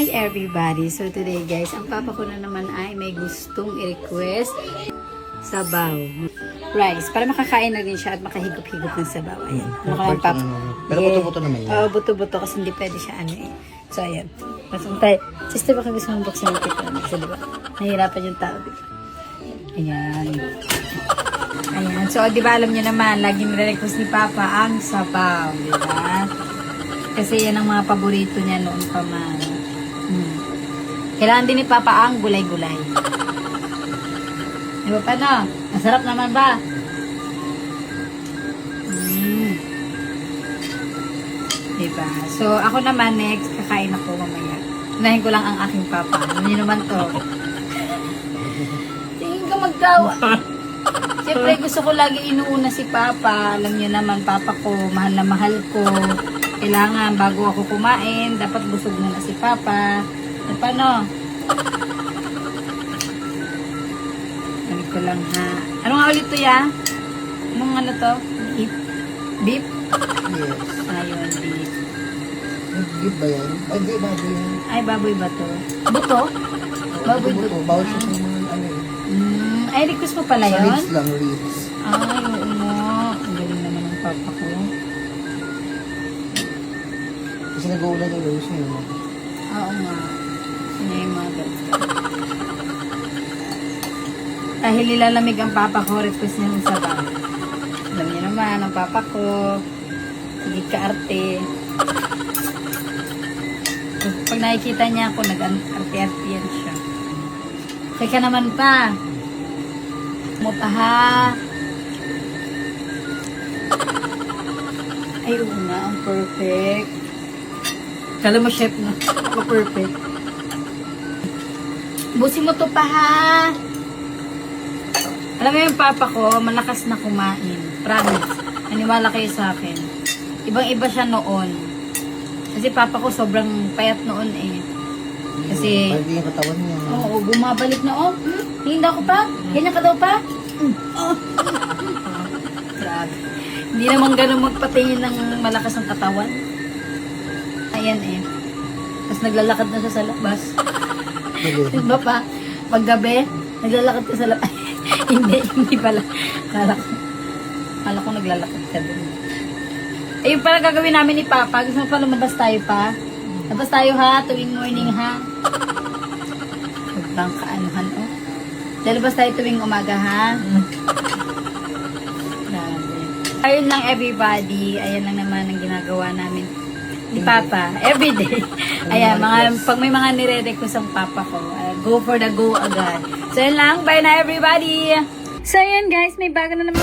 Hi everybody! So today guys, ang papa ko na naman ay may gustong i-request sabaw. Rice. Para makakain na din siya at makahigop-higop ng sabaw. Ayan. Ano ka lang, papa? Pero buto-buto naman yan. Oo, buto-buto kasi hindi pwede siya ano eh. So ayan. Masang tayo. Sister, baka gusto mong buksan yung kita. Kasi diba, nahihirapan yung tao. Diba? Ayan. Ayan. So diba alam niyo naman, lagi nire-request ni papa ang sabaw. Diba? Kasi yan ang mga paborito niya noon pa man. Kailangan din ni papa ang gulay-gulay. Diba pa no? Masarap naman ba? Diba? So, ako naman next, kakain ako mamaya. Unahin ko lang ang aking papa. Ano naman to? Tingin ka magtawa. Siyempre, gusto ko lagi inuuna si papa. Alam niyo naman, papa ko, mahal na mahal ko. Kailangan, bago ako kumain, dapat busog muna si papa. At paano? Ano ko lang ha. Ano nga ulit to ya? Anong ano to? Beef? Beef? Yes. Ayun, beef. Beef ba yan? Ay, di, baboy yan. Ay, baboy ba to? Buto? Baboy Buto. buto. Bawal siya sa mga ano eh. Ay, request mo pala Sa yun? ribs lang, ribs. Ay, oo mo. Ang galing naman ng papa ko. Kasi nag-uulan yung rose niya. Oo nga. Sino yung mga dogs? Dahil nilalamig ang papa ko, request niya ng sabaw. Alam niyo naman, ang papa ko, hindi ka-arte. Pag nakikita niya ako, nag-arte-arte yan siya. Teka naman pa. Mo pa ha. Ay, oo nga, ang perfect. Kala mo chef na. Ako perfect. Busin mo to pa ha. Alam mo yung papa ko, malakas na kumain. Promise. Naniwala kayo sa akin. Ibang-iba siya noon. Kasi papa ko sobrang payat noon eh. Kasi, Pwede yung katawan niya. oo, bumabalik na oh. Hinda ko pa? Ganyan ka daw pa? Oh. Grabe. Hindi naman ganun magpatingin ng malakas ang katawan. Ayan eh. Tapos naglalakad na siya sa labas. Diba pa? Paggabi, naglalakad ka sa labas. hindi pala. Kala ko naglalakad ka dun. Ayun pala gagawin namin ni Papa. Gusto mo pa lumabas tayo pa? Labas tayo ha, tuwing morning ha. Huwag bang kaanuhan oh. Lalabas tayo tuwing umaga ha. Grabe. Ayun lang everybody. Ayan lang naman ang ginagawa namin ni Papa, everyday. Ayan, pag may mga nire-request ang Papa ko, go for the go agad. So, yun lang. Bye na, everybody! So, yun guys, may bago na naman